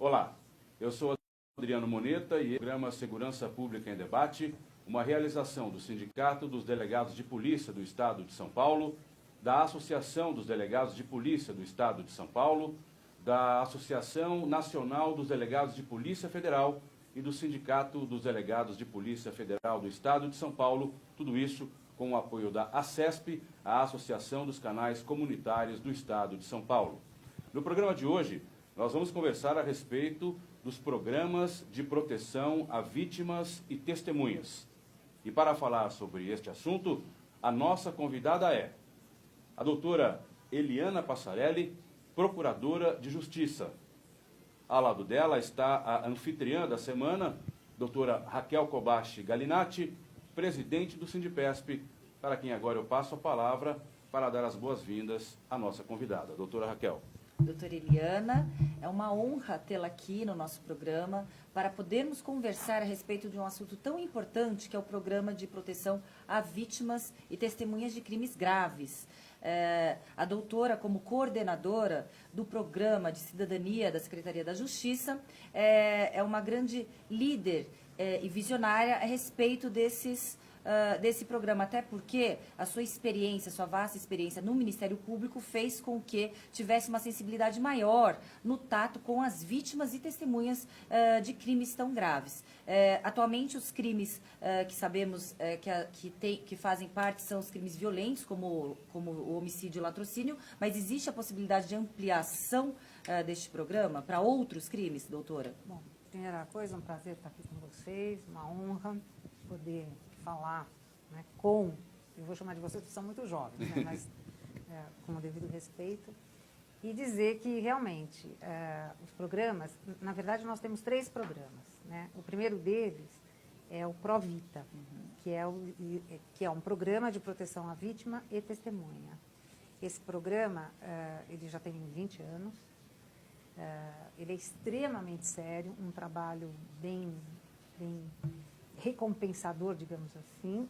Olá, eu sou Adriano Moneta e o programa Segurança Pública em Debate, uma realização do Sindicato dos Delegados de Polícia do Estado de São Paulo, da Associação dos Delegados de Polícia do Estado de São Paulo, da Associação Nacional dos Delegados de Polícia Federal e do Sindicato dos Delegados de Polícia Federal do Estado de São Paulo, tudo isso com o apoio da ACESP, a Associação dos Canais Comunitários do Estado de São Paulo. No programa de hoje, nós vamos conversar a respeito dos programas de proteção a vítimas e testemunhas. E para falar sobre este assunto, a nossa convidada é a doutora Eliana Passarelli, Procuradora de Justiça. Ao lado dela está a anfitriã da semana, doutora Raquel Kobashi Galinatti, presidente do Sindipesp, para quem agora eu passo a palavra para dar as boas-vindas à nossa convidada. Doutora Raquel. Doutora Eliana, é uma honra tê-la aqui no nosso programa para podermos conversar a respeito de um assunto tão importante que é o Programa de Proteção a Vítimas e Testemunhas de Crimes Graves. A doutora, como coordenadora do Programa de Cidadania da Secretaria da Justiça, é uma grande líder e visionária a respeito desse programa, até porque a sua experiência, sua vasta experiência no Ministério Público fez com que tivesse uma sensibilidade maior no tato com as vítimas e testemunhas de crimes tão graves. Atualmente, os crimes que sabemos que fazem parte são os crimes violentos, como o homicídio e o latrocínio, mas existe a possibilidade de ampliação deste programa para outros crimes, doutora? Bom, primeira coisa, um prazer estar aqui com vocês, uma honra poder falar, né, eu vou chamar de vocês porque são muito jovens, né, mas com o devido respeito, e dizer que realmente os programas, na verdade nós temos 3 programas, né? O primeiro deles é o Provita, que é um programa de proteção à vítima e testemunha. Esse programa, ele já tem 20 anos, ele é extremamente sério, um trabalho bem recompensador, digamos assim.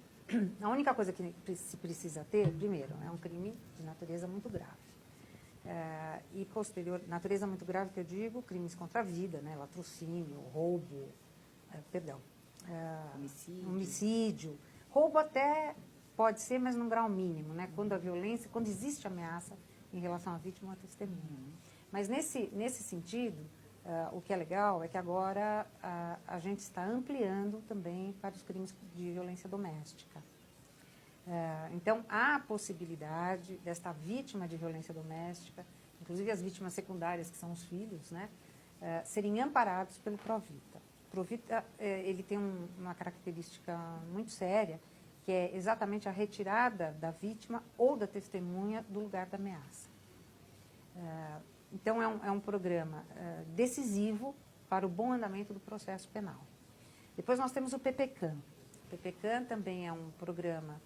A única coisa que se precisa ter, primeiro, é um crime de natureza muito grave. E posterior, natureza muito grave que eu digo, crimes contra a vida, né, latrocínio, roubo, homicídio. Roubo até pode ser, mas num grau mínimo, né, quando a violência, quando existe ameaça em relação à vítima ou à testemunha. Mas nesse sentido, o que é legal é que agora a gente está ampliando também para os crimes de violência doméstica. Então, há a possibilidade desta vítima de violência doméstica, inclusive as vítimas secundárias, que são os filhos, né, serem amparados pelo Provita. O Provita ele tem uma característica muito séria, que é exatamente a retirada da vítima ou da testemunha do lugar da ameaça. Então, é um programa decisivo para o bom andamento do processo penal. Depois nós temos o PPCAM. O PPCAM também é um programa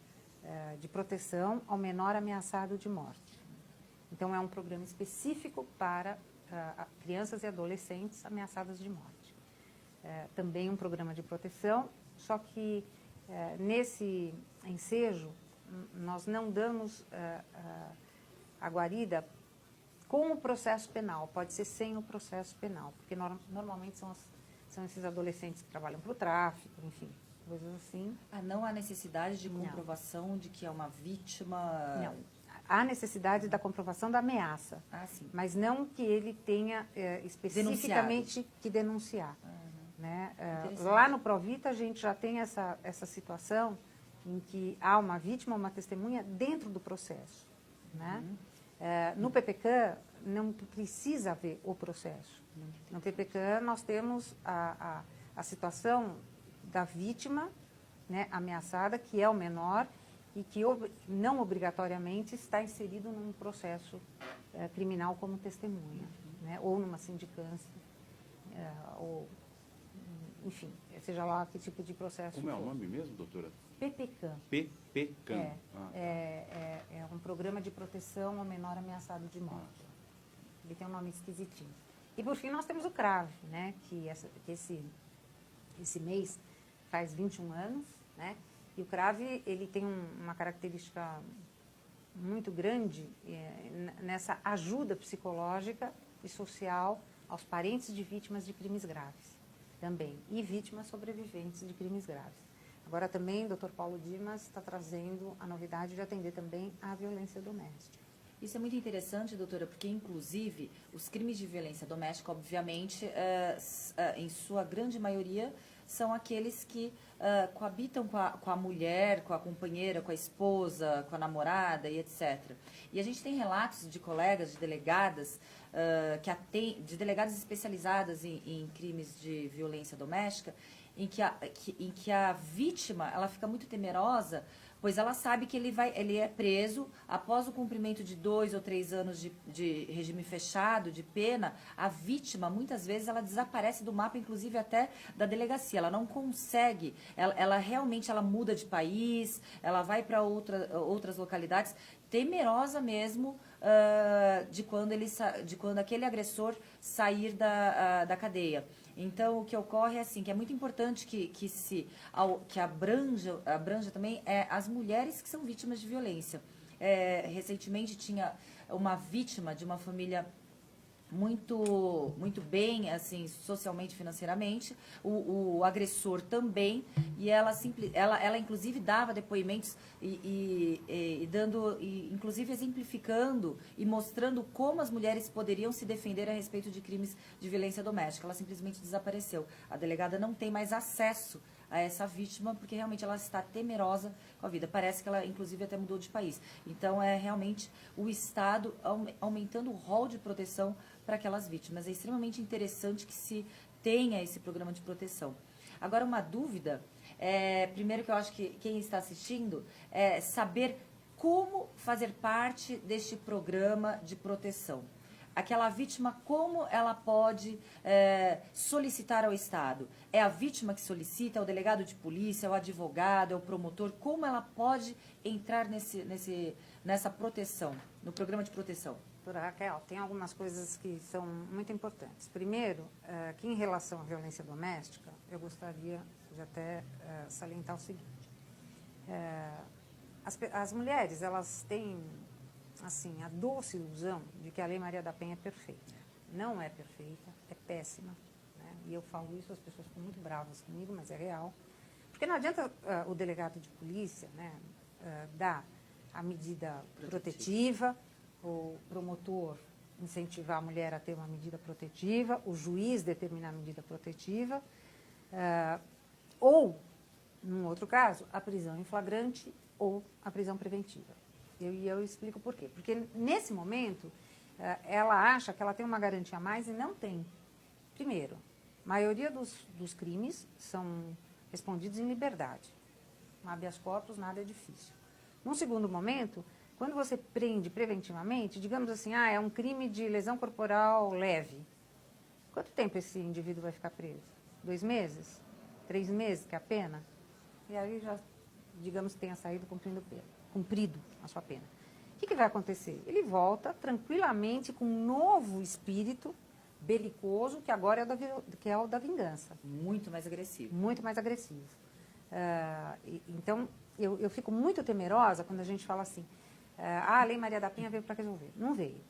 de proteção ao menor ameaçado de morte. Então, é um programa específico para crianças e adolescentes ameaçadas de morte. Também um programa de proteção, só que nesse ensejo nós não damos a guarida com o processo penal, pode ser sem o processo penal, porque normalmente são esses adolescentes que trabalham para o tráfico, enfim, coisas assim. Não há necessidade de comprovação de que é uma vítima? Não. Há necessidade da comprovação da ameaça, sim. Mas não que ele tenha especificamente que denunciar. Né? Lá no Provita a gente já tem essa situação em que há uma vítima, uma testemunha dentro do processo, né? No PPCAM não precisa haver o processo. No PPCAM nós temos a situação da vítima, né, ameaçada, que é o menor e que não obrigatoriamente está inserido num processo criminal como testemunha, né, ou numa sindicância, ou, enfim, seja lá que tipo de processo. Como é o nome mesmo, doutora? PPCAM. PPCAM. É um programa de proteção ao menor ameaçado de morte. Ele tem um nome esquisitinho. E, por fim, nós temos o CRAV, né, que esse mês faz 21 anos, né, e o CRAV ele tem uma característica muito grande nessa ajuda psicológica e social aos parentes de vítimas de crimes graves também, e vítimas sobreviventes de crimes graves. Agora também o Dr. Paulo Dimas está trazendo a novidade de atender também à violência doméstica. Isso é muito interessante, doutora, porque, inclusive, os crimes de violência doméstica, obviamente, em sua grande maioria, são aqueles que coabitam com a mulher, com a companheira, com a esposa, com a namorada e etc. E a gente tem relatos de colegas, de delegadas, de delegadas especializadas em crimes de violência doméstica, em que a vítima ela fica muito temerosa, pois ela sabe que ele é preso após o cumprimento de 2 ou 3 anos de regime fechado, de pena. A vítima, muitas vezes, ela desaparece do mapa, inclusive até da delegacia. Ela não consegue, ela realmente muda de país, ela vai para outras localidades, temerosa mesmo de quando aquele agressor sair da cadeia. Então, o que ocorre é assim, que é muito importante que abranja também as mulheres que são vítimas de violência. Recentemente tinha uma vítima de uma família muito bem, assim, socialmente, financeiramente, o agressor também, e ela inclusive dava depoimentos inclusive exemplificando e mostrando como as mulheres poderiam se defender a respeito de crimes de violência doméstica. Ela simplesmente desapareceu. A delegada não tem mais acesso a essa vítima, porque realmente ela está temerosa com a vida. Parece que ela, inclusive, até mudou de país. Então, é realmente o Estado aumentando o rol de proteção para aquelas vítimas. É extremamente interessante que se tenha esse programa de proteção. Agora, uma dúvida, primeiro que eu acho que quem está assistindo, é saber como fazer parte deste programa de proteção. Aquela vítima, como ela pode solicitar ao Estado? É a vítima que solicita, é o delegado de polícia, é o advogado, é o promotor? Como ela pode entrar nessa proteção, no programa de proteção? Doutora Raquel, tem algumas coisas que são muito importantes. Primeiro, que em relação à violência doméstica, eu gostaria de até salientar o seguinte. As mulheres, elas têm assim, a doce ilusão de que a Lei Maria da Penha é perfeita. Não é perfeita, é péssima. Né? E eu falo isso, as pessoas ficam muito bravas comigo, mas é real. Porque não adianta o delegado de polícia, né, dar a medida protetiva, o promotor incentivar a mulher a ter uma medida protetiva, o juiz determinar a medida protetiva, ou, num outro caso, a prisão em flagrante ou a prisão preventiva. E eu explico por quê. Porque, nesse momento, ela acha que ela tem uma garantia a mais e não tem. Primeiro, a maioria dos crimes são respondidos em liberdade. Um habeas corpus, nada é difícil. Num segundo momento, quando você prende preventivamente, digamos assim, é um crime de lesão corporal leve. Quanto tempo esse indivíduo vai ficar preso? 2 meses? 3 meses, que é a pena? E aí já, digamos, tenha saído cumprido a sua pena. O que vai acontecer? Ele volta tranquilamente com um novo espírito belicoso, que agora é o da vingança. Muito mais agressivo. Muito mais agressivo. Então, eu fico muito temerosa quando a gente fala assim, a Lei Maria da Penha veio para resolver. Não veio.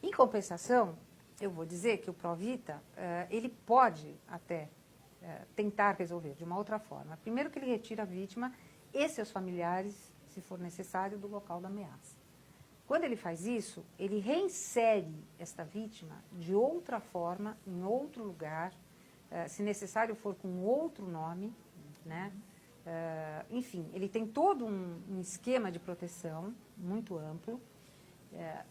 Em compensação, eu vou dizer que o Provita, ele pode até tentar resolver de uma outra forma. Primeiro que ele retira a vítima e seus familiares, se for necessário, do local da ameaça. Quando ele faz isso, ele reinsere esta vítima de outra forma, em outro lugar, se necessário for com outro nome, né? Enfim, ele tem todo um esquema de proteção muito amplo,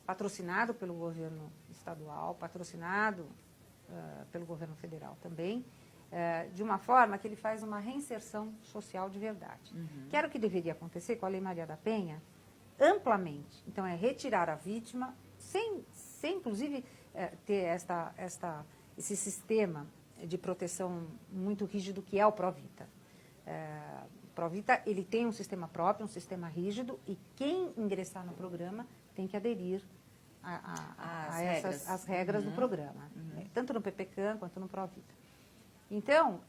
patrocinado pelo governo estadual, patrocinado pelo governo federal também, de uma forma que ele faz uma reinserção social de verdade. Que era o que deveria acontecer com a Lei Maria da Penha, amplamente. Então, é retirar a vítima, sem inclusive, ter esse sistema de proteção muito rígido que é o Provita. O Provita, ele tem um sistema próprio, um sistema rígido, e quem ingressar no programa tem que aderir às regras do programa, tanto no PPCAM quanto no Provita. Então,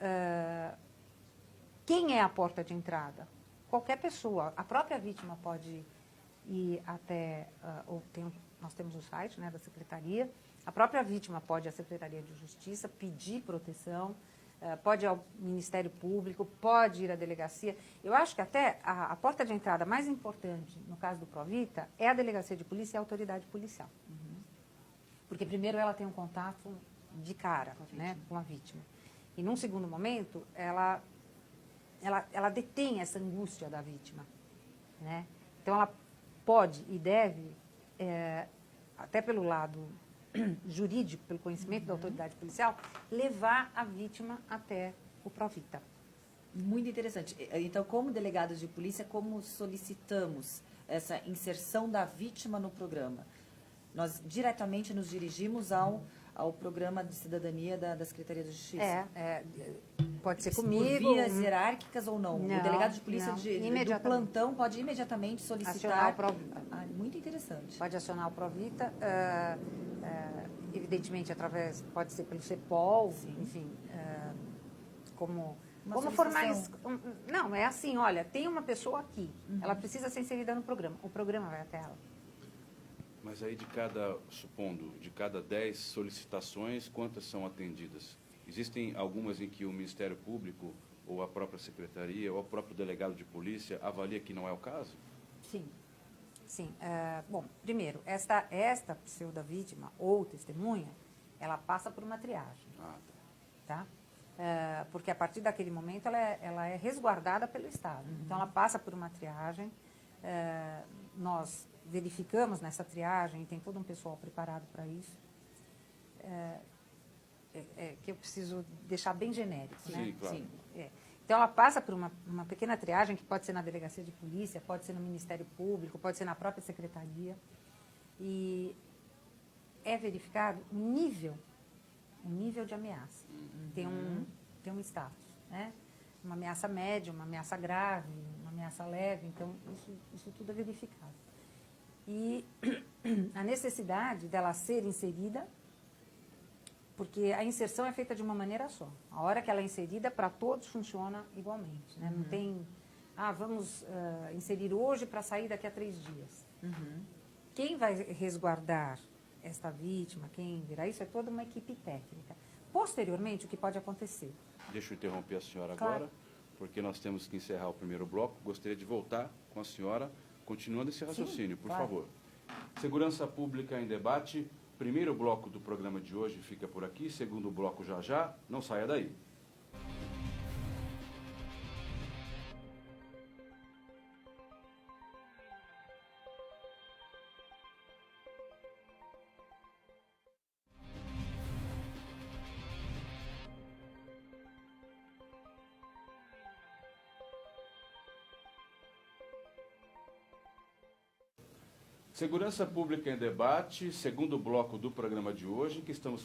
quem é a porta de entrada? Qualquer pessoa. A própria vítima pode ir até... nós temos o site, né, da Secretaria, A própria vítima pode à Secretaria de Justiça pedir proteção, pode ir ao Ministério Público, pode ir à delegacia. Eu acho que até a porta de entrada mais importante, no caso do Provita, é a delegacia de polícia e a autoridade policial. Porque primeiro ela tem um contato de cara, né, com a vítima. E num segundo momento, ela detém essa angústia da vítima, né? Então ela pode e deve, até pelo lado jurídico, pelo conhecimento da autoridade policial, levar a vítima até o Provita. Muito interessante. Então, como delegados de polícia, como solicitamos essa inserção da vítima no programa? Nós diretamente nos dirigimos ao programa de cidadania da Secretaria de Justiça? Pode ser Por comigo. vias hierárquicas ou não? O delegado de polícia do plantão pode imediatamente solicitar. Muito interessante. Pode acionar o Provita, evidentemente pode ser pelo CEPOL, enfim, como formais. Não, é assim, olha, tem uma pessoa aqui, ela precisa ser inserida no programa, o programa vai até ela. Mas aí de cada 10 solicitações, quantas são atendidas? Existem algumas em que o Ministério Público, ou a própria Secretaria, ou o próprio delegado de polícia avalia que não é o caso? Sim. Sim. Bom, primeiro, esta pseudo-vítima ou testemunha, ela passa por uma triagem. Tá? Porque a partir daquele momento ela é resguardada pelo Estado. Então, ela passa por uma triagem. Nós verificamos nessa triagem, tem todo um pessoal preparado para isso, que eu preciso deixar bem genérico. Sim, né? claro. Sim, Então, ela passa por uma pequena triagem, que pode ser na delegacia de polícia, pode ser no Ministério Público, pode ser na própria secretaria, e é verificado o nível de ameaça. Tem um status, né? Uma ameaça média, uma ameaça grave, uma ameaça leve, então isso tudo é verificado. E a necessidade dela ser inserida, porque a inserção é feita de uma maneira só. A hora que ela é inserida, para todos funciona igualmente. Né? Não tem, vamos inserir hoje para sair daqui a 3 dias. Quem vai resguardar esta vítima, quem virá isso, é toda uma equipe técnica. Posteriormente, o que pode acontecer? Deixa eu interromper a senhora Claro. agora, porque nós temos que encerrar o primeiro bloco. Gostaria de voltar com a senhora, continuando esse raciocínio, por claro. favor. Segurança Pública em Debate. Primeiro bloco do programa de hoje fica por aqui, segundo bloco já. Não saia daí. Segurança Pública em Debate, segundo bloco do programa de hoje, que estamos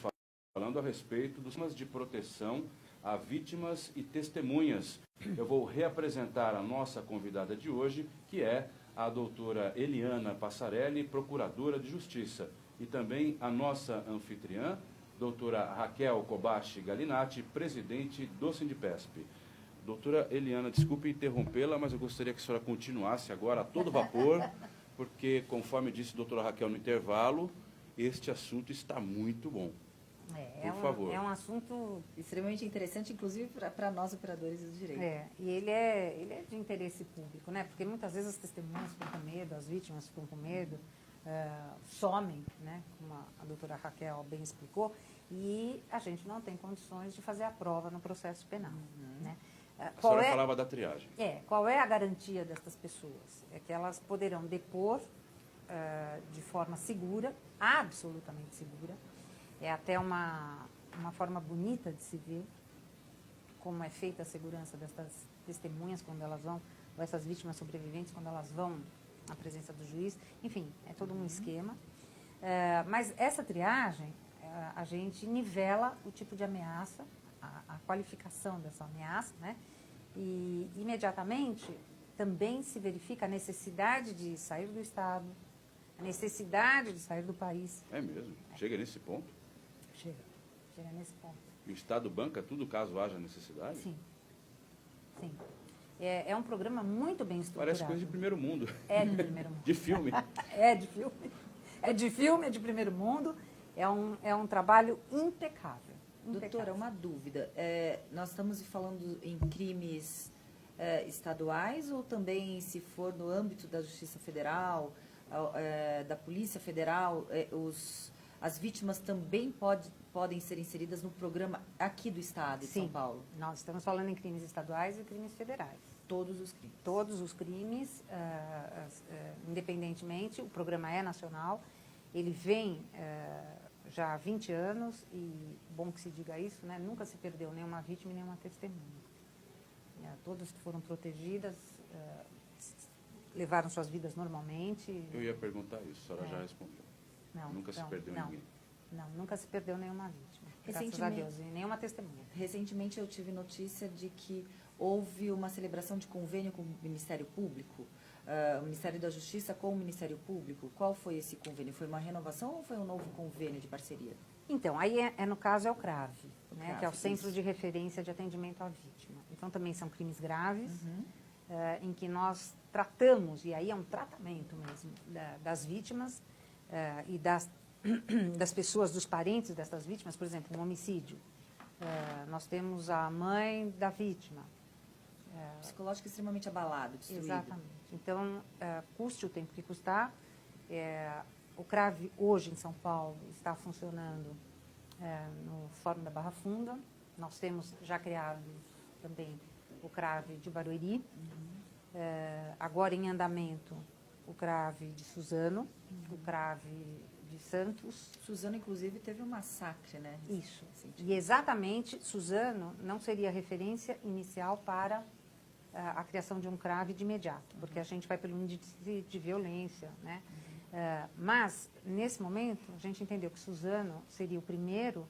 falando a respeito dos temas de proteção a vítimas e testemunhas. Eu vou reapresentar a nossa convidada de hoje, que é a doutora Eliana Passarelli, procuradora de Justiça, e também a nossa anfitriã, doutora Raquel Kobashi Galinatti, presidente do Sindipesp. Doutora Eliana, desculpe interrompê-la, mas eu gostaria que a senhora continuasse agora a todo vapor, porque, conforme disse a doutora Raquel no intervalo, este assunto está muito bom. Por favor. É um assunto extremamente interessante, inclusive para nós, operadores do direito. E ele é de interesse público, né? Porque muitas vezes as testemunhas ficam com medo, as vítimas ficam com medo, somem, né? Como a doutora Raquel bem explicou, e a gente não tem condições de fazer a prova no processo penal, né? A senhora falava da triagem. Qual é a garantia dessas pessoas? É que elas poderão depor de forma segura, absolutamente segura. É até uma forma bonita de se ver como é feita a segurança dessas testemunhas quando elas vão, ou essas vítimas sobreviventes quando elas vão à presença do juiz. Enfim, é todo um esquema. Mas essa triagem, a gente nivela o tipo de ameaça, a qualificação dessa ameaça, né? E imediatamente também se verifica a necessidade de sair do Estado, a necessidade de sair do país. É mesmo? Chega nesse ponto? Chega nesse ponto. E o Estado banca tudo caso haja necessidade? Sim. É um programa muito bem estruturado. Parece coisa de primeiro mundo. É de primeiro mundo. De filme. É de filme. É de filme, é de primeiro mundo. É um trabalho impecável. Doutora, uma dúvida. Nós estamos falando em crimes estaduais ou também, se for no âmbito da Justiça Federal, da Polícia Federal, as vítimas também podem ser inseridas no programa aqui do Estado de São Paulo? Nós estamos falando em crimes estaduais e crimes federais. Todos os crimes? Todos os crimes, independentemente, o programa é nacional, ele vem já há 20 anos e, bom que se diga isso, né, nunca se perdeu nenhuma vítima e nenhuma testemunha. Todas foram protegidas, levaram suas vidas normalmente. Eu ia perguntar isso, a senhora já respondeu. Nunca se perdeu ninguém. Não, nunca se perdeu nenhuma vítima, graças a Deus, e nenhuma testemunha. Recentemente eu tive notícia de que houve uma celebração de convênio com o Ministério Público, o Ministério da Justiça com o Ministério Público. Qual foi esse convênio? Foi uma renovação ou foi um novo convênio de parceria? Então, aí no caso é o CRAVE, né, que é o Centro isso. de Referência de Atendimento à Vítima. Então, também são crimes graves, em que nós tratamos, e aí é um tratamento mesmo, das vítimas e das pessoas, dos parentes dessas vítimas. Por exemplo, um homicídio. Nós temos a mãe da vítima. Psicológico extremamente abalado, destruído. Exatamente. Então, custe o tempo que custar. O CRAVE, hoje, em São Paulo, está funcionando no Fórum da Barra Funda. Nós temos já criado também o CRAVE de Barueri. Agora, em andamento, o CRAVE de Suzano, o CRAVE de Santos. Suzano, inclusive, teve um massacre, né? Isso. E exatamente, Suzano não seria referência inicial para a criação de um CRAVE de imediato, porque a gente vai pelo índice de violência, né? Mas, nesse momento, a gente entendeu que Suzano seria o primeiro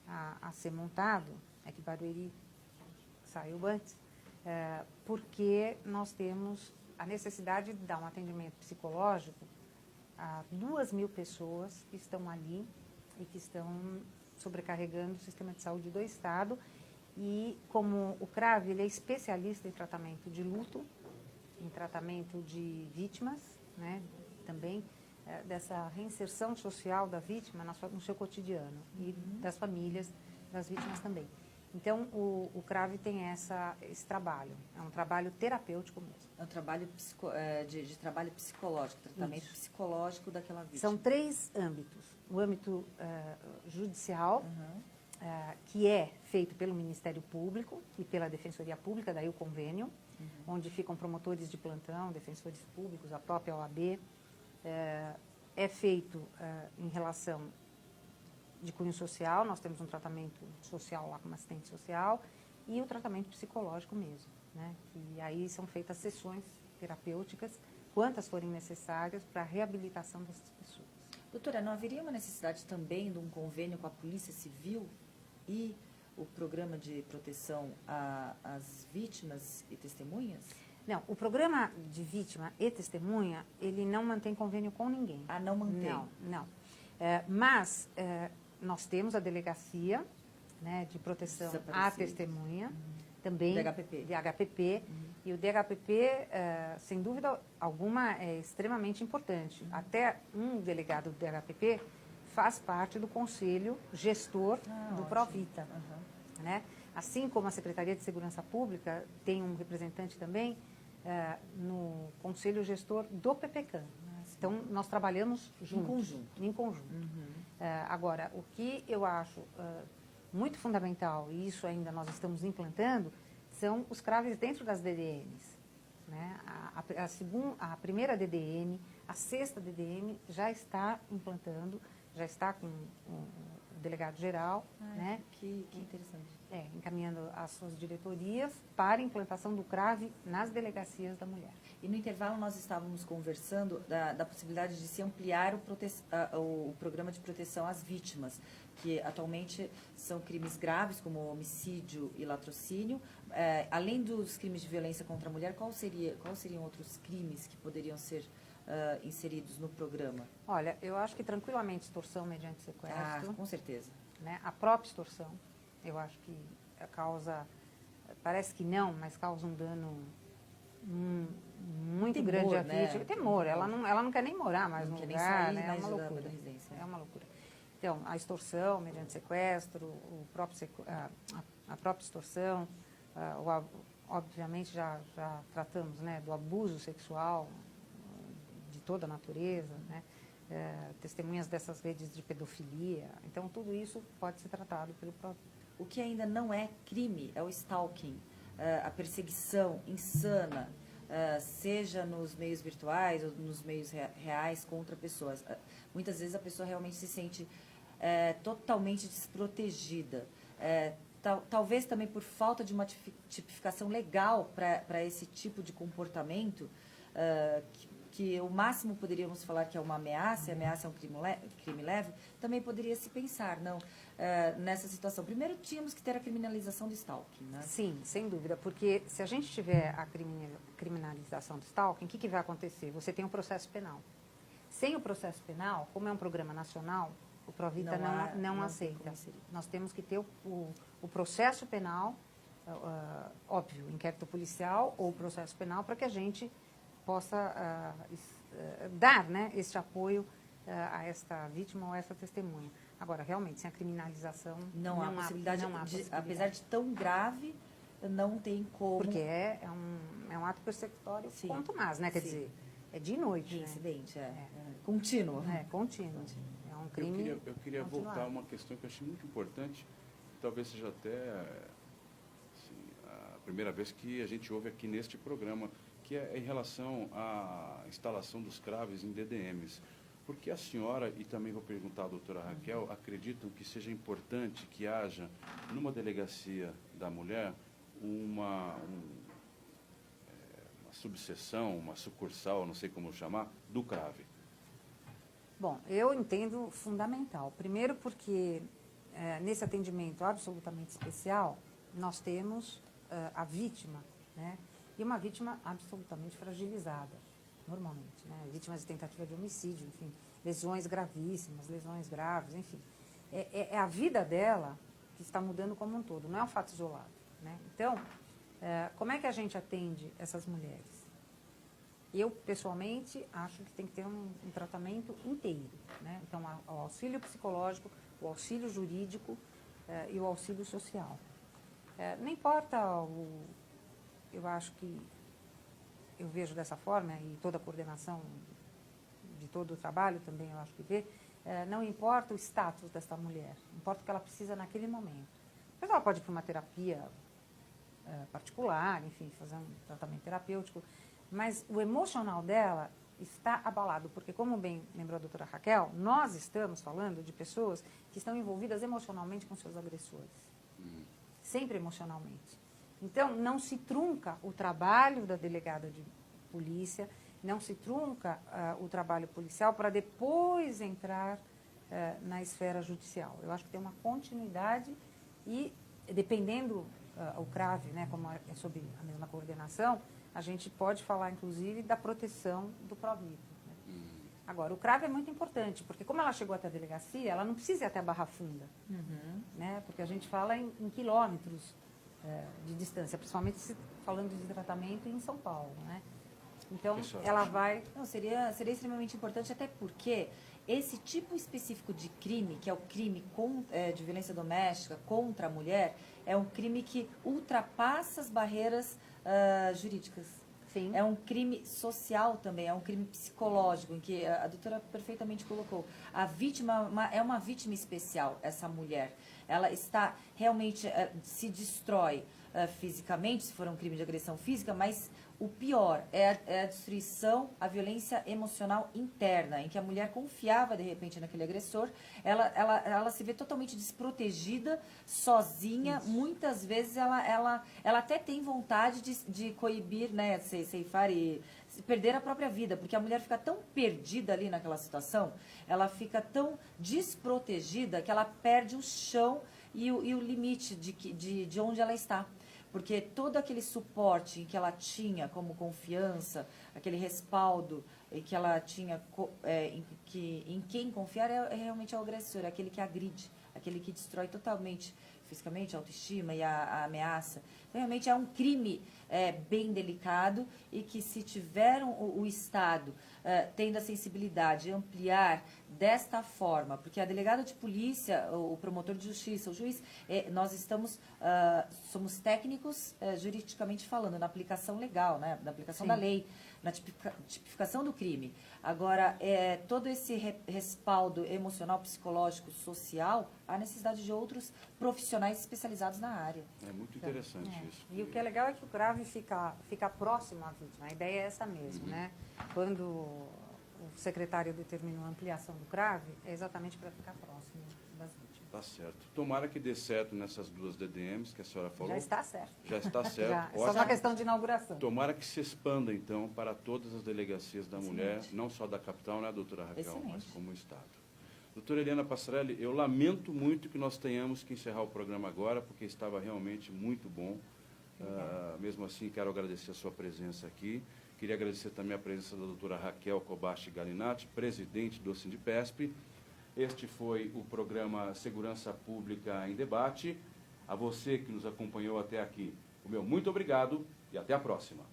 a ser montado, que Barueri saiu antes, porque nós temos a necessidade de dar um atendimento psicológico a 2.000 pessoas que estão ali e que estão sobrecarregando o sistema de saúde do Estado. E como o CRAVE ele é especialista em tratamento de luto, em tratamento de vítimas, né, também dessa reinserção social da vítima no seu cotidiano e das famílias das vítimas também. Então, o CRAVE tem esse trabalho, é um trabalho terapêutico mesmo. É um trabalho de trabalho psicológico, tratamento psicológico daquela vítima. São 3 âmbitos. O âmbito judicial, que é feito pelo Ministério Público e pela Defensoria Pública, daí o convênio, onde ficam promotores de plantão, defensores públicos, a própria OAB. É feito em relação de cunho social, nós temos um tratamento social lá como assistente social, e o tratamento psicológico mesmo, né? E aí são feitas sessões terapêuticas, quantas forem necessárias para a reabilitação dessas pessoas. Doutora, não haveria uma necessidade também de um convênio com a Polícia Civil e o programa de proteção às vítimas e testemunhas? Não, o programa de vítima e testemunha, ele não mantém convênio com ninguém. Não mantém? Não. Mas nós temos a delegacia, né, de proteção à testemunha, também de HPP. E o DHPP, sem dúvida alguma, é extremamente importante. Até um delegado do DHPP faz parte do conselho gestor do Provita. Né? Assim como a Secretaria de Segurança Pública tem um representante também no conselho gestor do PPCAM. Então, nós trabalhamos juntos. Em conjunto. Agora, o que eu acho muito fundamental, e isso ainda nós estamos implantando, são os CRAVES dentro das DDMs. Né? A primeira DDM, a 6ª DDM já está implantando, já está com o delegado-geral, né? Que interessante. Encaminhando as suas diretorias para a implantação do CRAVE nas delegacias da mulher. E no intervalo nós estávamos conversando da possibilidade de se ampliar o programa de proteção às vítimas, que atualmente são crimes graves, como homicídio e latrocínio. Além dos crimes de violência contra a mulher, quais seriam outros crimes que poderiam ser inseridos no programa? Olha, eu acho que tranquilamente extorsão mediante sequestro. Com certeza. Né? A própria extorsão, eu acho que causa, parece que não, mas causa um dano muito temor, grande à né? vítima. Temor, ela não quer nem morar mais no lugar, sair né? mais É uma loucura. da residência. É uma loucura. Então, a extorsão mediante sequestro, a própria extorsão, obviamente já tratamos, né, do abuso sexual de toda a natureza, né, testemunhas dessas redes de pedofilia. Então, tudo isso pode ser tratado pelo próprio. O que ainda não é crime é o stalking, a perseguição insana, seja nos meios virtuais ou nos meios reais contra pessoas. Muitas vezes a pessoa realmente se sente totalmente desprotegida. Talvez também por falta de uma tipificação legal para esse tipo de comportamento, que o máximo poderíamos falar que é uma ameaça, e ameaça é um crime leve, também poderia se pensar, não, nessa situação. Primeiro, tínhamos que ter a criminalização do stalking, né? Sim, sem dúvida, porque se a gente tiver a criminalização do stalking, o que vai acontecer? Você tem um processo penal. Sem o processo penal, como é um programa nacional, o Provita não aceita. Nós temos que ter o processo penal, óbvio, inquérito policial ou processo penal, para que a gente possa dar, né, esse apoio a esta vítima ou a esta testemunha. Agora, realmente, sem a criminalização, não há possibilidade. Apesar de tão grave, não tem como. Porque é um ato persecutório contumaz, né? Quer dizer, é de noite. De incidente, contínuo. Contínuo. É um crime. Eu queria voltar a uma questão que eu achei muito importante, talvez seja até assim, a primeira vez que a gente ouve aqui neste programa, que é em relação à instalação dos CRAVs em DDMs. Porque a senhora, e também vou perguntar à doutora Raquel, acreditam que seja importante que haja, numa delegacia da mulher, uma subseção, uma sucursal, não sei como chamar, do CRAV? Bom, eu entendo fundamental. Primeiro porque nesse atendimento absolutamente especial, nós temos a vítima, né? E uma vítima absolutamente fragilizada, normalmente, né? Vítimas de tentativa de homicídio, enfim, lesões gravíssimas, lesões graves, enfim. É a vida dela que está mudando como um todo, não é um fato isolado, né? Então, como é que a gente atende essas mulheres? Eu, pessoalmente, acho que tem que ter um tratamento inteiro, né? Então, o auxílio psicológico, o auxílio jurídico e o auxílio social. Não importa eu acho que eu vejo dessa forma, e toda a coordenação de todo o trabalho também eu acho que vê, não importa o status dessa mulher, importa o que ela precisa naquele momento. Depois ela pode ir para uma terapia particular, enfim, fazer um tratamento terapêutico, mas o emocional dela está abalado, porque como bem lembrou a doutora Raquel, nós estamos falando de pessoas que estão envolvidas emocionalmente com seus agressores, sempre emocionalmente. Então, não se trunca o trabalho da delegada de polícia, não se trunca o trabalho policial para depois entrar na esfera judicial. Eu acho que tem uma continuidade e, dependendo o CRAV, né, como é sob a mesma coordenação, a gente pode falar, inclusive, da proteção do Provita. Né? Agora, o CRAV é muito importante, porque como ela chegou até a delegacia, ela não precisa ir até a Barra Funda, né, porque a gente fala em quilômetros de distância, principalmente falando de tratamento em São Paulo, né? Então, ela vai... Não, seria extremamente importante, até porque esse tipo específico de crime, que é o crime de violência doméstica contra a mulher, é um crime que ultrapassa as barreiras jurídicas. Sim. É um crime social também, é um crime psicológico, em que a doutora perfeitamente colocou. A vítima é uma vítima especial, essa mulher. Ela está realmente, se destrói fisicamente, se for um crime de agressão física, mas o pior é a destruição, a violência emocional interna, em que a mulher confiava, de repente, naquele agressor, ela se vê totalmente desprotegida, sozinha. Isso. Muitas vezes ela até tem vontade de coibir, né, ceifar e perder a própria vida, porque a mulher fica tão perdida ali naquela situação, ela fica tão desprotegida que ela perde o chão e o limite de onde ela está. Porque todo aquele suporte que ela tinha como confiança, aquele respaldo que ela tinha em quem confiar é realmente o agressor, aquele que agride, aquele que destrói totalmente fisicamente, a autoestima e a ameaça. Então, realmente é um crime bem delicado e que, se tiver o Estado tendo a sensibilidade de ampliar desta forma, porque a delegada de polícia, o promotor de justiça, o juiz, nós somos técnicos juridicamente falando, na aplicação legal, né, na aplicação Sim. da lei, na tipificação do crime. Agora, todo esse respaldo emocional, psicológico, social, há necessidade de outros profissionais especializados na área. É muito interessante isso. E o que é legal é que o CRAV fica próximo à vítima. A ideia é essa mesmo, né? Quando o secretário determinou a ampliação do CRAV, é exatamente para ficar próximo das vítimas. Tá certo. Tomara que dê certo nessas 2 DDMs que a senhora falou. Já está certo. Já está certo. Já, é só Ótimo. uma questão de inauguração. Tomara que se expanda, então, para todas as delegacias da mulher, não só da capital, né, doutora Raquel, Excelente. mas como o Estado. Doutora Eliana Passarelli, eu lamento muito que nós tenhamos que encerrar o programa agora, porque estava realmente muito bom. Mesmo assim, quero agradecer a sua presença aqui. Queria agradecer também a presença da doutora Raquel Kobashi Galinatti, presidente do Sindipesp. Este foi o programa Segurança Pública em Debate. A você que nos acompanhou até aqui, o meu muito obrigado e até a próxima.